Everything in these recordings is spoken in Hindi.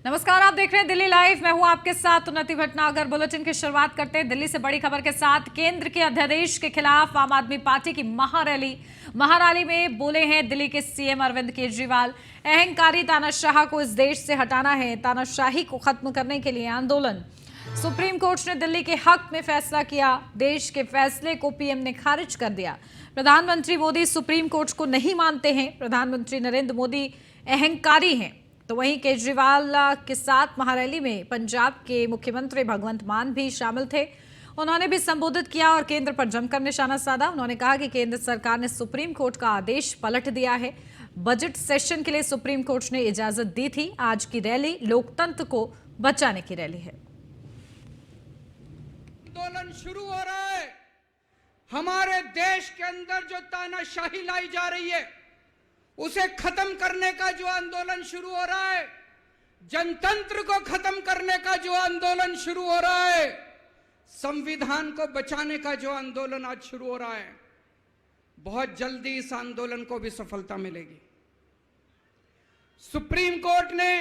नमस्कार, आप देख रहे हैं दिल्ली लाइव। मैं हूं आपके साथ उन्नति भटनागर। बुलेटिन की शुरुआत करते हैं दिल्ली से बड़ी खबर के साथ। केंद्र के अध्यादेश के खिलाफ आम आदमी पार्टी की महारैली में बोले हैं दिल्ली के सीएम अरविंद केजरीवाल। अहंकारी तानाशाह को इस देश से हटाना है, तानाशाही को खत्म करने के लिए आंदोलन। सुप्रीम कोर्ट ने दिल्ली के हक में फैसला किया, देश के फैसले को पीएम ने खारिज कर दिया। प्रधानमंत्री मोदी सुप्रीम कोर्ट को नहीं मानते हैं, प्रधानमंत्री नरेंद्र मोदी अहंकारी हैं। तो वहीं केजरीवाल के साथ महारैली में पंजाब के मुख्यमंत्री भगवंत मान भी शामिल थे। उन्होंने भी संबोधित किया और केंद्र पर जमकर निशाना साधा। उन्होंने कहा कि केंद्र सरकार ने सुप्रीम कोर्ट का आदेश पलट दिया है। बजट सेशन के लिए सुप्रीम कोर्ट ने इजाजत दी थी। आज की रैली लोकतंत्र को बचाने की रैली है। आंदोलन शुरू हो रहा है। हमारे देश के अंदर जो तानाशाही लाई जा रही है उसे खत्म करने का जो आंदोलन शुरू हो रहा है, जनतंत्र को खत्म करने का जो आंदोलन शुरू हो रहा है, संविधान को बचाने का जो आंदोलन आज शुरू हो रहा है, बहुत जल्दी इस आंदोलन को भी सफलता मिलेगी। सुप्रीम कोर्ट ने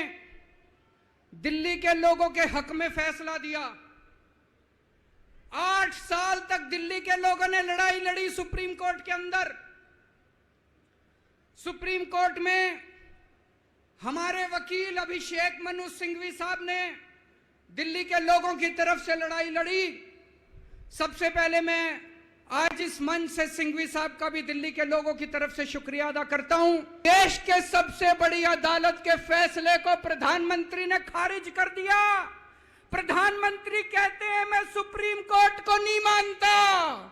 दिल्ली के लोगों के हक में फैसला दिया। 8 साल तक दिल्ली के लोगों ने लड़ाई लड़ी सुप्रीम कोर्ट के अंदर। सुप्रीम कोर्ट में हमारे वकील अभिषेक मनु सिंघवी साहब ने दिल्ली के लोगों की तरफ से लड़ाई लड़ी। सबसे पहले मैं आज इस मंच से सिंघवी साहब का भी दिल्ली के लोगों की तरफ से शुक्रिया अदा करता हूं। देश के सबसे बड़ी अदालत के फैसले को प्रधानमंत्री ने खारिज कर दिया। प्रधानमंत्री कहते हैं मैं सुप्रीम कोर्ट को नहीं मानता।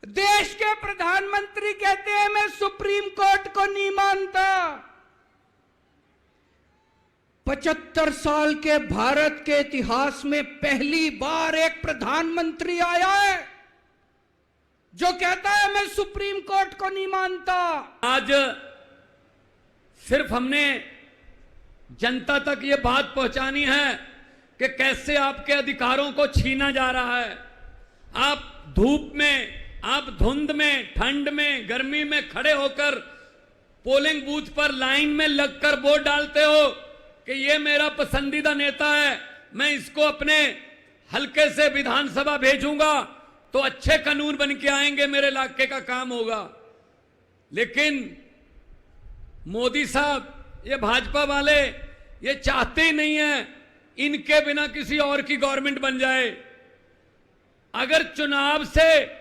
देश के प्रधानमंत्री कहते हैं मैं सुप्रीम कोर्ट को नहीं मानता। 75 साल के भारत के इतिहास में पहली बार एक प्रधानमंत्री आया है जो कहता है मैं सुप्रीम कोर्ट को नहीं मानता। आज सिर्फ हमने जनता तक ये बात पहुंचानी है कि कैसे आपके अधिकारों को छीना जा रहा है। आप धूप में, आप धुंध में, ठंड में, गर्मी में खड़े होकर पोलिंग बूथ पर लाइन में लगकर वोट डालते हो कि ये मेरा पसंदीदा नेता है, मैं इसको अपने हल्के से विधानसभा भेजूंगा तो अच्छे कानून बन के आएंगे, मेरे इलाके का काम होगा। लेकिन मोदी साहब, ये भाजपा वाले, ये चाहते ही नहीं है इनके बिना किसी और की गवर्नमेंट बन जाए। अगर चुनाव से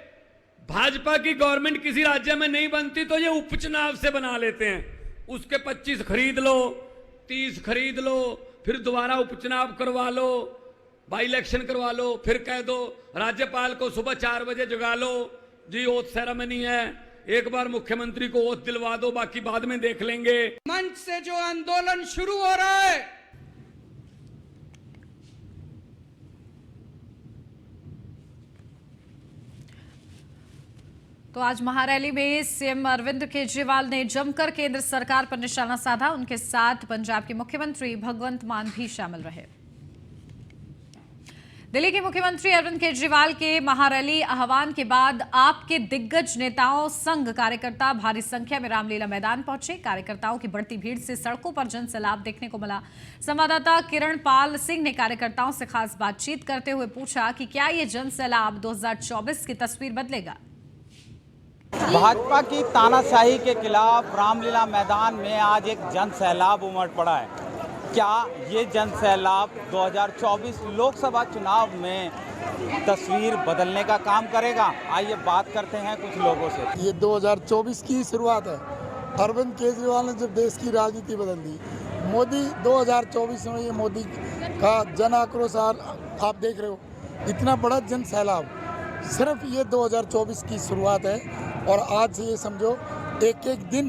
भाजपा की गवर्नमेंट किसी राज्य में नहीं बनती तो ये उपचुनाव से बना लेते हैं। उसके 25 खरीद लो, 30 खरीद लो, फिर दोबारा उपचुनाव करवा लो, बाई इलेक्शन करवा लो, फिर कह दो राज्यपाल को सुबह 4 बजे जगा लो, जी ओथ सेरेमनी है, एक बार मुख्यमंत्री को ओथ दिलवा दो, बाकी बाद में देख लेंगे। मंच से जो आंदोलन शुरू हो रहा है, तो आज महारैली में सीएम अरविंद केजरीवाल ने जमकर केंद्र सरकार पर निशाना साधा। उनके साथ पंजाब के मुख्यमंत्री भगवंत मान भी शामिल रहे। दिल्ली के मुख्यमंत्री अरविंद केजरीवाल के महारैली आह्वान के बाद आपके दिग्गज नेताओं, संघ कार्यकर्ता भारी संख्या में रामलीला मैदान पहुंचे। कार्यकर्ताओं की बढ़ती भीड़ से सड़कों पर जनसैलाब देखने को मिला। संवाददाता किरण पाल सिंह ने कार्यकर्ताओं से खास बातचीत करते हुए पूछा कि क्या ये जनसैलाब 2024 की तस्वीर बदलेगा। भाजपा की तानाशाही के खिलाफ रामलीला मैदान में आज एक जन सैलाब उमड़ पड़ा है। क्या ये जन सैलाब 2024 लोकसभा चुनाव में तस्वीर बदलने का काम करेगा? आइए बात करते हैं कुछ लोगों से। ये 2024 की शुरुआत है। अरविंद केजरीवाल ने जब देश की राजनीति बदल दी, मोदी 2024 में ये मोदी का जन आक्रोश आप देख रहे हो, इतना बड़ा जन सैलाब सिर्फ ये 2024 की शुरुआत है। और आज से ये समझो एक एक दिन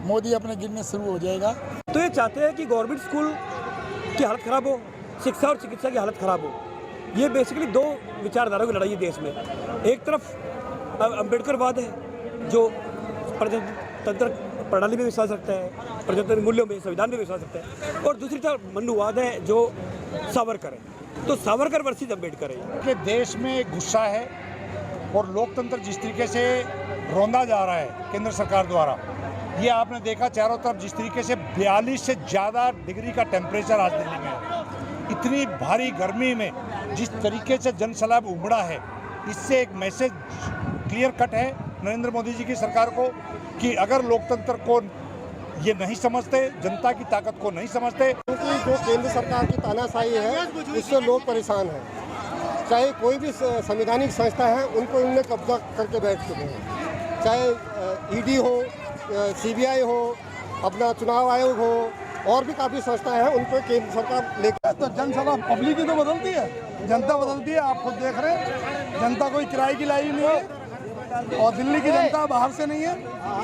मोदी अपने गिरने शुरू हो जाएगा। तो ये चाहते हैं कि गवर्नमेंट स्कूल की हालत ख़राब हो, शिक्षा और चिकित्सा की हालत ख़राब हो। ये बेसिकली 2 विचारधारा की लड़ाई है देश में। एक तरफ अम्बेडकरवाद है जो प्रजातंत्र प्रणाली में विश्वास रखता है, प्रजातंत्र मूल्यों में, संविधान में विश्वास रखता है, और दूसरी तरफ मनुवाद है जो सावरकर है। तो सावरकर वर्सेस अम्बेडकर है। कि देश में गुस्सा है और लोकतंत्र जिस तरीके से रौंदा जा रहा है केंद्र सरकार द्वारा, ये आपने देखा चारों तरफ जिस तरीके से 42 से ज़्यादा डिग्री का टेम्परेचर आज दिल्ली में है। इतनी भारी गर्मी में जिस तरीके से जन सैलाब उमड़ा है, इससे एक मैसेज क्लियर कट है नरेंद्र मोदी जी की सरकार को कि अगर लोकतंत्र को ये नहीं समझते, जनता की ताकत को नहीं समझते, क्योंकि जो केंद्र सरकार की तानाशाही है उससे लोग परेशान हैं। चाहे कोई भी संवैधानिक संस्था है उनको इनने कब्जा करके बैठ चुके हैं, चाहे ईडी हो, सीबीआई हो, अपना चुनाव आयोग हो, और भी काफ़ी संस्थाएं हैं, उनको केंद्र सरकार लेकर। तो जन सैलाब पब्लिक ही तो बदलती है, जनता बदलती है। आप खुद देख रहे हैं, जनता कोई किराए की लाई नहीं है और दिल्ली की जनता बाहर से नहीं है,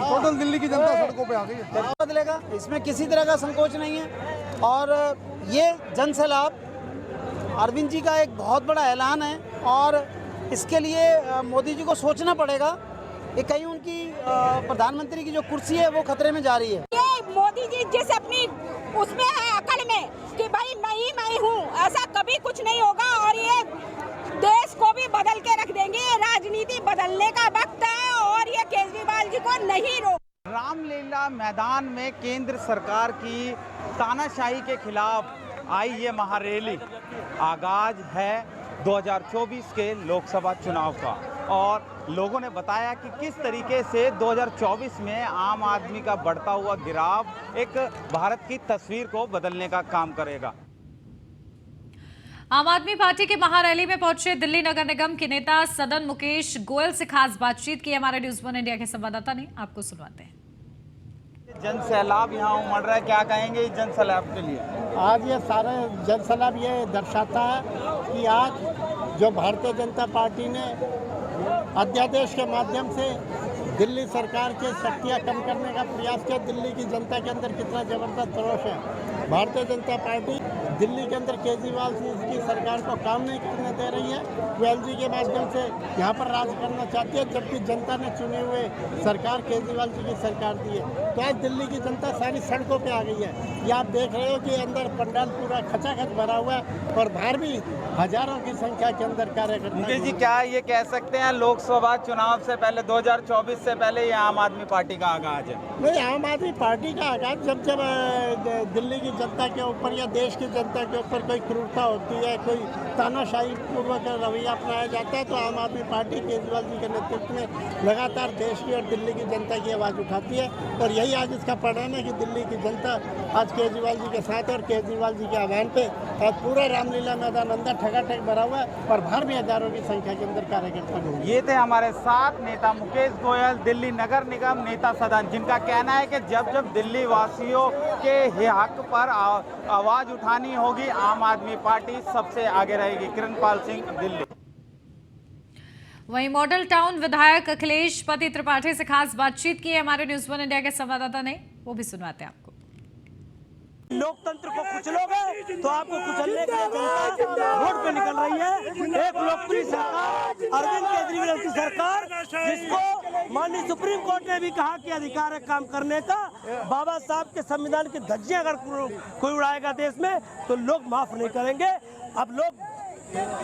टोटल दिल्ली की जनता सड़कों पे आ गई है। बदलेगा, इसमें किसी तरह का संकोच नहीं है। और ये जन सैलाब अरविंद जी का एक बहुत बड़ा ऐलान है और इसके लिए मोदी जी को सोचना पड़ेगा कि कहीं उनकी प्रधानमंत्री की जो कुर्सी है वो खतरे में जा रही है। ये मोदी जी जिस अपनी उसमें है अकड़ में कि भाई मैं हूँ, ऐसा कभी कुछ नहीं होगा और ये देश को भी बदल के रख देंगे। राजनीति बदलने का वक्त है और ये केजरीवाल जी को नहीं रोक। रामलीला मैदान में केंद्र सरकार की तानाशाही के खिलाफ आई ये महारैली आगाज है 2024 के लोकसभा चुनाव का, और लोगों ने बताया कि किस तरीके से 2024 में आम आदमी का बढ़ता हुआ गिराव एक भारत की तस्वीर को बदलने का काम करेगा। आम आदमी पार्टी की महारैली में पहुंचे दिल्ली नगर निगम के नेता सदन मुकेश गोयल से खास बातचीत की हमारे न्यूज़ 1 इंडिया के संवाददाता ने, आपको सुनवाते हैं। जन सैलाब यहाँ उमड़ रहा है, क्या कहेंगे इस जन सैलाब के लिए? आज ये सारे जन सैलाब ये दर्शाता है कि आज जो भारतीय जनता पार्टी ने अध्यादेश के माध्यम से दिल्ली सरकार के शक्तियाँ कम करने का प्रयास किया, दिल्ली की जनता के अंदर कितना ज़बरदस्त रोष है। भारतीय जनता पार्टी दिल्ली के अंदर केजरीवाल से इसकी सरकार को काम नहीं करने दे रही है, QLG के माध्यम से यहाँ पर राज करना चाहती है, जबकि जनता ने चुने हुए सरकार केजरीवाल जी की सरकार दी है। तो आज दिल्ली की जनता सारी सड़कों पे आ गई है। ये आप देख रहे हो कि अंदर पंडाल पूरा खचाखच भरा हुआ है और बाहर भी हजारों की संख्या के अंदर कार्यकर्ता। मुकेश जी, क्या ये कह सकते हैं लोकसभा चुनाव से पहले 2024 से पहले ये आम आदमी पार्टी का आगाज है? नहीं, आम आदमी पार्टी का आगाज जब दिल्ली की जनता के ऊपर या देश की जनता के ऊपर कोई क्रूरता होती है, कोई तानाशाही पूर्वक रवैया अपनाया जाता है, तो आम आदमी पार्टी केजरीवाल जी के नेतृत्व में लगातार देश की और दिल्ली की जनता की आवाज़ उठाती है। और यही आज इसका परिणाम है कि दिल्ली की जनता आज केजरीवाल जी के साथ और केजरीवाल जी के आह्वान पे आज पूरा रामलीला मैदान अंदर ठगाठग भरा हुआ है और बाहर भी हजारों की संख्या के अंदर कार्यकर्ता होंगे। ये थे हमारे साथ नेता मुकेश गोयल, दिल्ली नगर निगम नेता सदन, जिनका कहना है कि जब जब दिल्ली वासियों के हक पर आवाज उठानी होगी, आम आदमी पार्टी सबसे आगे रहेगी। किरणपाल सिंह, दिल्ली। वहीं मॉडल टाउन विधायक अखिलेश पति त्रिपाठी से खास बातचीत की है हमारे न्यूज़ 1 इंडिया के संवाददाता ने, वो भी सुनवाते हैं आपको। लोकतंत्र को कुचलोगे तो आपको कुचलने के लिए जनता रोड पे निकल रही है। एक लोकप्रिय सरकार अरविंद केजरीवाल की सरकार, जिसको माननीय सुप्रीम कोर्ट ने भी कहा कि अधिकार है काम करने का, बाबा साहब के संविधान की धज्जियां अगर कोई उड़ाएगा देश में तो लोग माफ नहीं करेंगे। अब लोग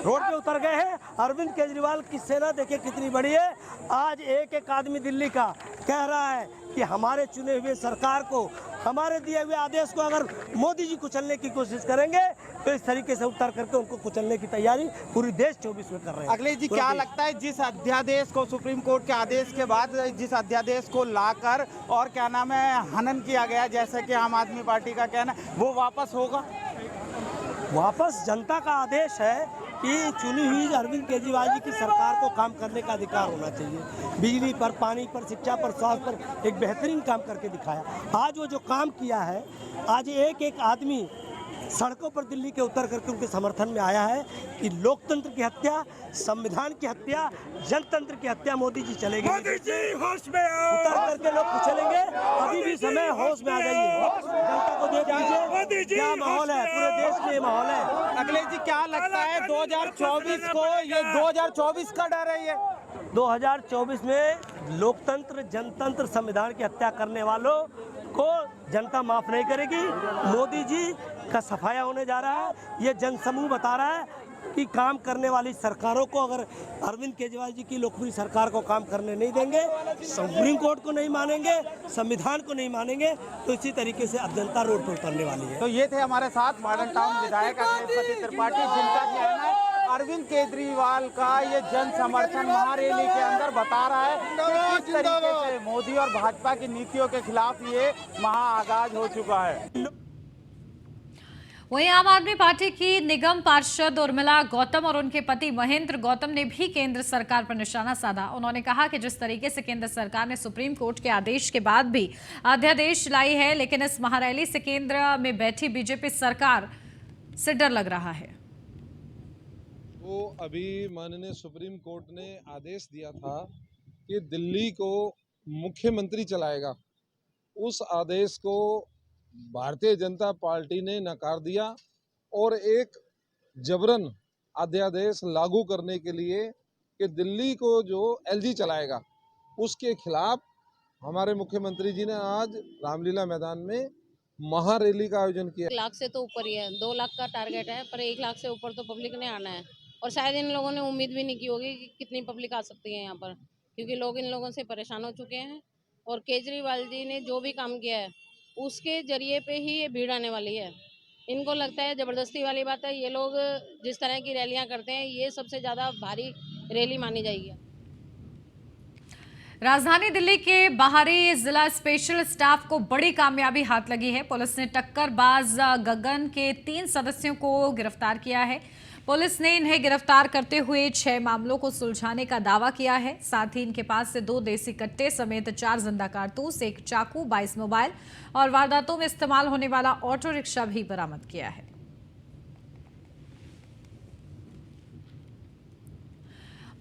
रोड पे उतर गए हैं। अरविंद केजरीवाल की सेना देखिए कितनी बड़ी है। आज एक एक आदमी दिल्ली का कह रहा है कि हमारे चुने हुए सरकार को, हमारे दिए हुए आदेश को अगर मोदी जी कुचलने की कोशिश करेंगे तो इस तरीके से उतर करके उनको कुचलने की तैयारी पूरी देश 24 में कर रहे हैं। अखिलेश जी, क्या लगता है जिस अध्यादेश को सुप्रीम कोर्ट के आदेश के बाद जिस अध्यादेश को लाकर और क्या नाम है हनन किया गया, जैसे कि आम आदमी पार्टी का कहना, वो वापस होगा? वापस जनता का आदेश है कि चुनी हुई अरविंद केजरीवाल जी की सरकार को काम करने का अधिकार होना चाहिए। बिजली पर, पानी पर, शिक्षा पर, स्वास्थ्य पर एक बेहतरीन काम करके दिखाया। आज वो जो काम किया है, आज एक एक आदमी सड़कों पर दिल्ली के उतर करके उनके समर्थन में आया है कि लोकतंत्र की हत्या, संविधान की हत्या, जनतंत्र की हत्या मोदी जी चलेगी। मोदी जी होश में आओ। उतर करके लोग कुचलेंगे, अभी भी समय, होश में आ जाइए। जनता को देख लीजिए क्या माहौल है, पूरे देश में माहौल है। अखिलेश जी, क्या लगता है 2024 को, ये 2024 का डर है? ये 2024 में लोकतंत्र, जनतंत्र, संविधान की हत्या करने वालों को जनता माफ नहीं करेगी। मोदी जी का सफाया होने जा रहा है, ये जनसमूह बता रहा है। कि काम करने वाली सरकारों को अगर अरविंद केजरीवाल जी की लोकप्रिय सरकार को काम करने नहीं देंगे, सुप्रीम कोर्ट को नहीं मानेंगे, संविधान को नहीं मानेंगे, तो इसी तरीके से अब जनता रोड पर उतरने वाली है। तो ये थे हमारे साथ मॉडर्न टाउन विधायक अखिलेश त्रिपाठी, जिनका कहना है अरविंद केजरीवाल का ये जन समर्थन महारैली के अंदर बता रहा है कि किस तरीके से मोदी और भाजपा की नीतियों के खिलाफ ये महाआगाज हो चुका है। वहीं आम आदमी पार्टी की निगम पार्षद उर्मिला गौतम और उनके पति महेंद्र गौतम ने भी केंद्र सरकार पर निशाना साधा। उन्होंने कहा कि जिस तरीके से केंद्र सरकार ने सुप्रीम कोर्ट के आदेश के बाद भी अध्यादेश लाई है, लेकिन इस महारैली से केंद्र में बैठी बीजेपी सरकार से डर लग रहा है। वो अभी माननीय सुप्रीम कोर्ट ने आदेश दिया था कि दिल्ली को मुख्यमंत्री चलाएगा, उस आदेश को भारतीय जनता पार्टी ने नकार दिया और एक जबरन अध्यादेश लागू करने के लिए कि दिल्ली को जो एलजी चलाएगा, उसके खिलाफ हमारे मुख्यमंत्री जी ने आज रामलीला मैदान में महारैली का आयोजन किया। 1 लाख से तो ऊपर ही है, 2 लाख का टारगेट है, पर 1 लाख से ऊपर तो पब्लिक ने आना है और शायद इन लोगों ने उम्मीद भी नहीं की होगी कि कितनी पब्लिक आ सकती है यहाँ पर, क्योंकि लोग इन लोगों से परेशान हो चुके हैं और केजरीवाल जी ने जो भी काम किया है उसके जरिए पे ही ये भीड़ आने वाली है। इनको लगता है ज़बरदस्ती वाली बात है, ये लोग जिस तरह की रैलियां करते हैं ये सबसे ज़्यादा भारी रैली मानी जाएगी। राजधानी दिल्ली के बाहरी जिला स्पेशल स्टाफ को बड़ी कामयाबी हाथ लगी है। पुलिस ने टक्करबाज गगन के 3 सदस्यों को गिरफ्तार किया है। पुलिस ने इन्हें गिरफ्तार करते हुए 6 मामलों को सुलझाने का दावा किया है। साथ ही इनके पास से 2 देसी कट्टे समेत 4 जिंदा कारतूस, 1 चाकू, 22 मोबाइल और वारदातों में इस्तेमाल होने वाला ऑटो रिक्शा भी बरामद किया है।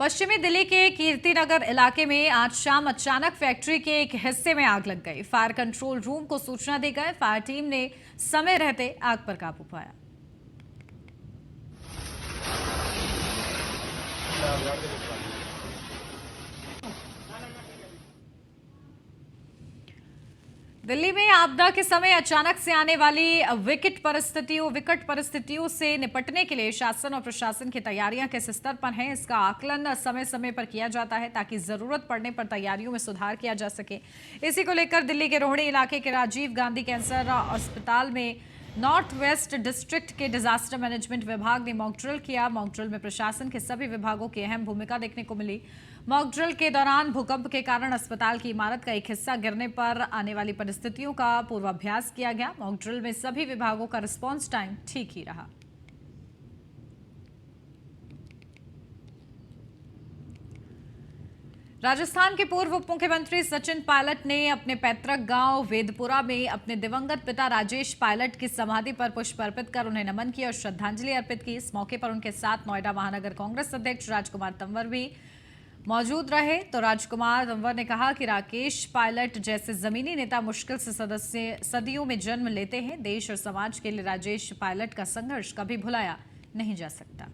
पश्चिमी दिल्ली के कीर्तिनगर इलाके में आज शाम अचानक फैक्ट्री के एक हिस्से में आग लग गई। फायर कंट्रोल रूम को सूचना दी गई। फायर टीम ने समय रहते आग पर काबू पाया। दिल्ली में आपदा के समय अचानक से आने वाली विकट परिस्थितियों से निपटने के लिए शासन और प्रशासन की तैयारियां किस स्तर पर हैं, इसका आकलन समय समय पर किया जाता है ताकि जरूरत पड़ने पर तैयारियों में सुधार किया जा सके। इसी को लेकर दिल्ली के रोहिणी इलाके के राजीव गांधी कैंसर अस्पताल में नॉर्थ वेस्ट डिस्ट्रिक्ट के डिजास्टर मैनेजमेंट विभाग ने मॉक ड्रिल किया। मॉक ड्रिल में प्रशासन के सभी विभागों की अहम भूमिका देखने को मिली। मॉक ड्रिल के दौरान भूकंप के कारण अस्पताल की इमारत का एक हिस्सा गिरने पर आने वाली परिस्थितियों का पूर्वाभ्यास किया गया। मॉक ड्रिल में सभी विभागों का रिस्पॉन्स टाइम ठीक ही रहा। राजस्थान के पूर्व उप मुख्यमंत्री सचिन पायलट ने अपने पैतृक गांव वेदपुरा में अपने दिवंगत पिता राजेश पायलट की समाधि पर पुष्प अर्पित कर उन्हें नमन किया और श्रद्धांजलि अर्पित की। इस मौके पर उनके साथ नोएडा महानगर कांग्रेस अध्यक्ष राजकुमार तंवर भी मौजूद रहे। तो राजकुमार तंवर ने कहा कि राकेश पायलट जैसे जमीनी नेता मुश्किल से सदियों में जन्म लेते हैं। देश और समाज के लिए राजेश पायलट का संघर्ष कभी भुलाया नहीं जा सकता।